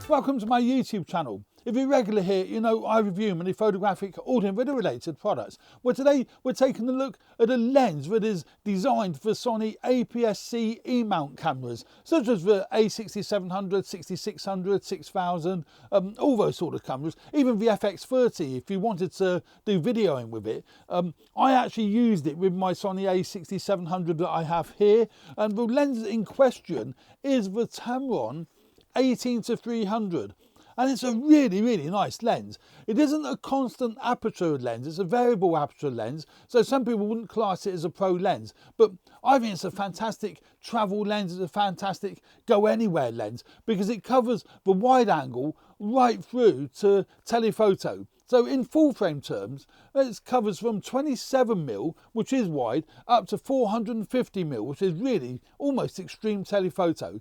Welcome to my YouTube channel. If you're regular here, you know I review many photographic, audio and video related products. Well, today we're taking a look at a lens that is designed for Sony APS-C E-mount cameras, such as the A6700, 6600, 6000, all those sort of cameras, even the FX30 if you wanted to do videoing with it. I actually used it with my Sony A6700 that I have here, and the lens in question is the Tamron 18-300. And it's a really nice lens. It isn't a constant aperture lens, it's a variable aperture lens, so some people wouldn't class it as a pro lens, but I think it's a fantastic travel lens, it's a fantastic go anywhere lens, because it covers the wide angle right through to telephoto. So in full frame terms, it covers from 27mm, which is wide, up to 450mm, which is really almost extreme telephoto.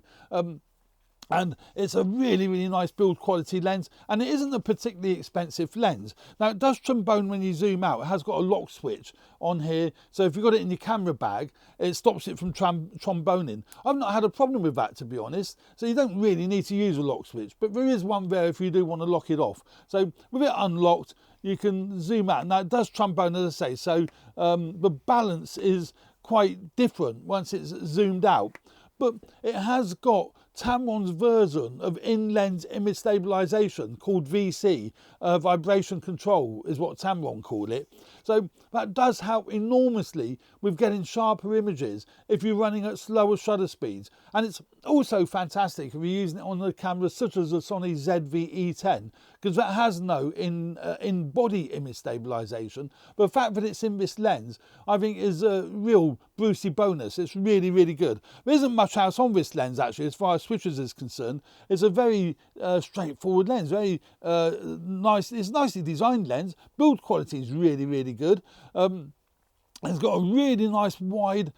And it's a really nice build quality lens, and it isn't a particularly expensive lens. Now it does trombone when you zoom out. It has got a lock switch on here, so if you've got it in your camera bag, it stops it from tromboning. I've not had a problem with that, to be honest, so you don't really need to use a lock switch, but there is one there if you do want to lock it off. So with it unlocked, you can zoom out. Now it does trombone, as I say, so the balance is quite different once it's zoomed out. But it has got Tamron's version of in-lens image stabilization called VC, vibration control is what Tamron call it. So that does help enormously with getting sharper images if you're running at slower shutter speeds. And it's also fantastic if you're using it on a camera such as the Sony ZV-E10, because that has no in-body image stabilization. But the fact that it's in this lens, I think, is a real Brucey bonus. It's really good. There isn't much else on this lens, actually, as far as switches is concerned. It's a very straightforward lens, very nice. It's a nicely designed lens. Build quality is really good. It's got a really nice wide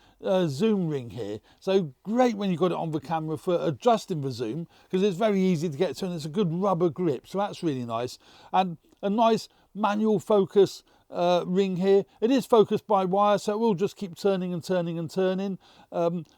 zoom ring here, so great when you've got it on the camera for adjusting the zoom, because it's very easy to get to and it's a good rubber grip, so that's really nice. And a nice manual focus ring here. It is focused by wire, so it will just keep turning and turning.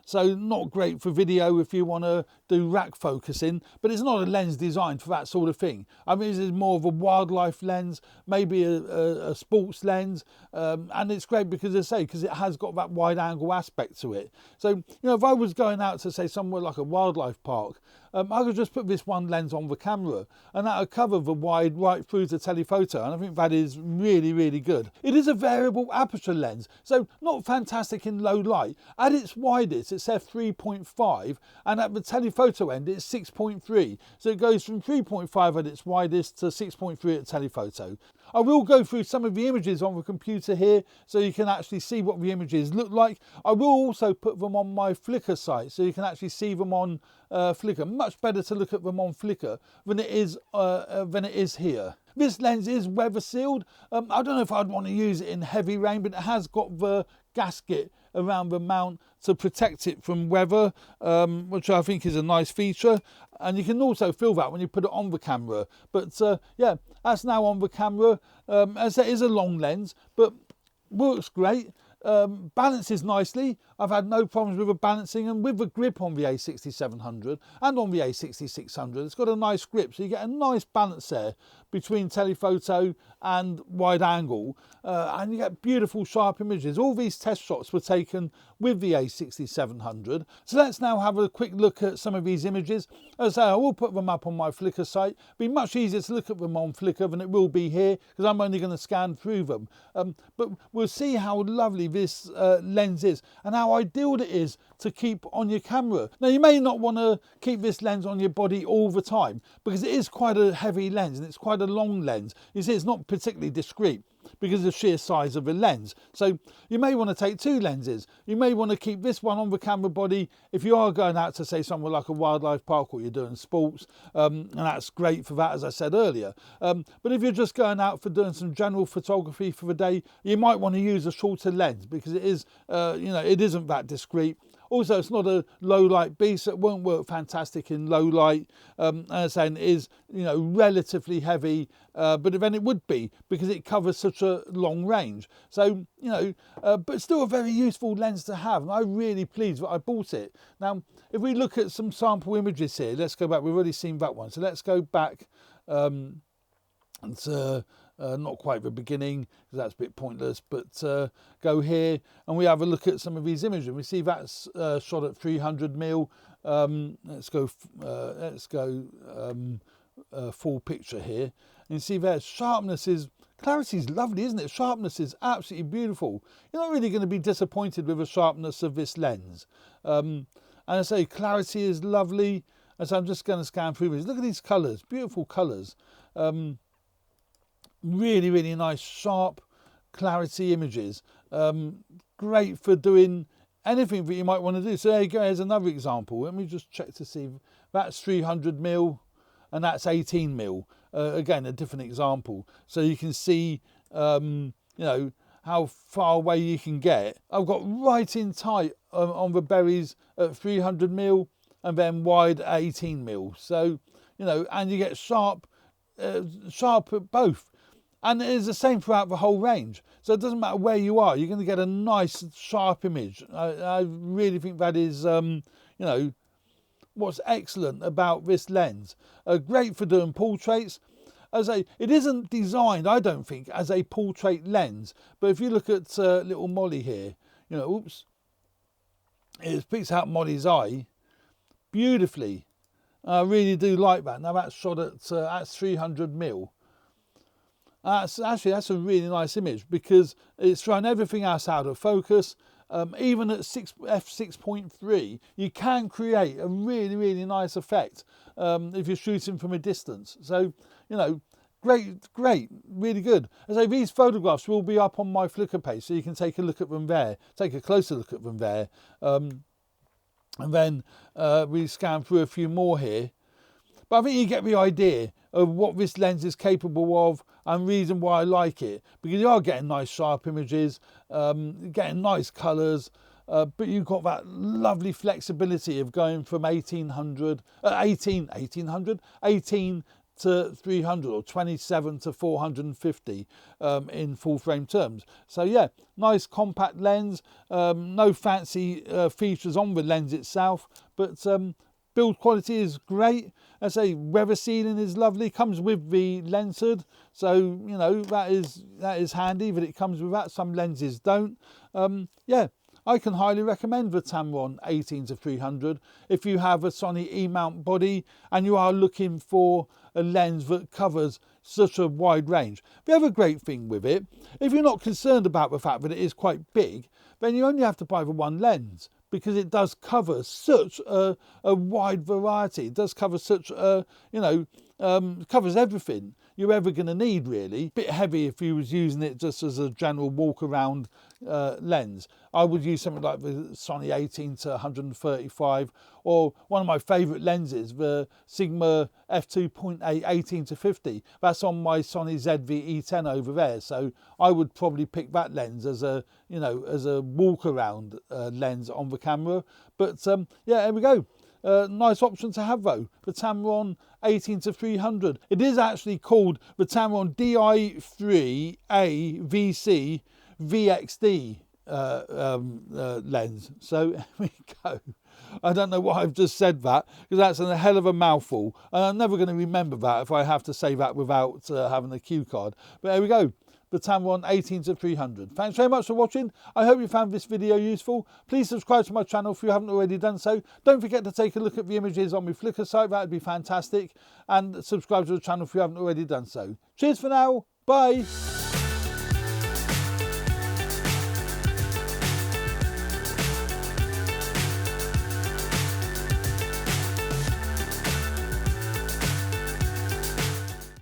So not great for video if you want to do rack focusing, but it's not a lens designed for that sort of thing. I mean, this is more of a wildlife lens, maybe a sports lens, and it's great because, as I say, because it has got that wide angle aspect to it. So, you know, if I was going out to, say, somewhere like a wildlife park, I could just put this one lens on the camera and that would cover the wide right through to telephoto, and I think that is really good. It is a variable aperture lens, so not fantastic in low light. At its widest it's f3.5, and at the telephoto end it's 6.3, so it goes from 3.5 at its widest to 6.3 at telephoto. I will go through some of the images on the computer here so you can actually see what the images look like. I will also put them on my Flickr site so you can actually see them on Flickr. Much better to look at them on Flickr than it is here. This lens is weather sealed. I don't know if I'd want to use it in heavy rain, but it has got the gasket around the mount to protect it from weather, which I think is a nice feature. And you can also feel that when you put it on the camera. But yeah, that's now on the camera. As it is a long lens, but works great. Balances nicely. I've had no problems with the balancing, and with the grip on the A6700 and on the A6600, it's got a nice grip, so you get a nice balance there between telephoto and wide angle, and you get beautiful sharp images. All these test shots were taken with the A6700. So let's now have a quick look at some of these images. As I say, I will put them up on my Flickr site. It'll be much easier to look at them on Flickr than it will be here, because I'm only going to scan through them. But we'll see how lovely this lens is and how ideal it is to keep on your camera. Now, you may not want to keep this lens on your body all the time, because it is quite a heavy lens and it's quite a long lens. You see, it's not particularly discreet because of the sheer size of the lens. So you may want to take two lenses. You may want to keep this one on the camera body if you are going out to, say, somewhere like a wildlife park or you're doing sports, and that's great for that, as I said earlier. But if you're just going out for doing some general photography for the day, you might want to use a shorter lens because it is, you know, it isn't that discreet. Also, it's not a low light beast, so it won't work fantastic in low light. As I'm saying, it is, you know, relatively heavy, but then it would be because it covers such a long range. So, you know, but still a very useful lens to have, and I'm really pleased that I bought it. Now, if we look at some sample images here, let's go back. We've already seen that one, so let's go back. Not quite the beginning, because that's a bit pointless, but go here and we have a look at some of these images. We see that's shot at 300mm. Let's go full picture here, and you see there sharpness is, clarity is lovely, isn't it? Sharpness is absolutely beautiful. You're not really going to be disappointed with the sharpness of this lens. And I say clarity is lovely. And so I'm just going to scan through this. Look at these colours, beautiful colours. Really, really nice, sharp clarity images. Great for doing anything that you might want to do. So there you go, here's another example. Let me just check to see. That's 300mm and that's 18mm. Again, a different example. So you can see, you know, how far away you can get. I've got right in tight on the berries at 300mm and then wide at 18mm. So, you know, and you get sharp at both. And it is the same throughout the whole range. So it doesn't matter where you are, you're going to get a nice sharp image. I really think that is, you know, what's excellent about this lens. Great for doing portraits. As it isn't designed, I don't think, as a portrait lens. But if you look at little Molly here, you know, oops, it picks out Molly's eye beautifully. I really do like that. Now that's shot at 300mm. That's a really nice image because it's thrown everything else out of focus. Even at f6.3, you can create a really, really nice effect if you're shooting from a distance. So, you know, great, really good. As I say, these photographs will be up on my Flickr page, so you can take a look at them there, take a closer look at them there. And then we scan through a few more here. But I think you get the idea of what this lens is capable of and reason why I like it. Because you are getting nice sharp images, getting nice colours, but you've got that lovely flexibility of going from 18 to 300 or 27 to 450 in full frame terms. So yeah, nice compact lens, no fancy features on the lens itself, but build quality is great. I say weather sealing is lovely, comes with the lens hood, so you know that is handy that it comes with that. Some lenses don't. Yeah, I can highly recommend the Tamron 18-300 if you have a Sony E-mount body and you are looking for a lens that covers such a wide range. The other great thing with it, if you're not concerned about the fact that it is quite big, then you only have to buy the one lens, because it does cover such a wide variety. It does cover such a, you know, covers everything you're ever going to need, really. Bit heavy if you was using it just as a general walk around lens. I would use something like the Sony 18-135, or one of my favourite lenses, the Sigma f2.8 18-50. That's on my Sony ZV-E10 over there. So I would probably pick that lens as a, you know, as a walk around lens on the camera. But yeah, there we go. Nice option to have though, the Tamron 18-300. It is actually called the Tamron di3-a-VC VXD lens. So there we go. I don't know why I've just said that, because that's a hell of a mouthful, and I'm never going to remember that if I have to say that without having a cue card. But there we go, the Tamron 18-300. Thanks very much for watching. I hope you found this video useful. Please subscribe to my channel if you haven't already done so. Don't forget to take a look at the images on my Flickr site, that would be fantastic. And subscribe to the channel if you haven't already done so. Cheers for now, bye.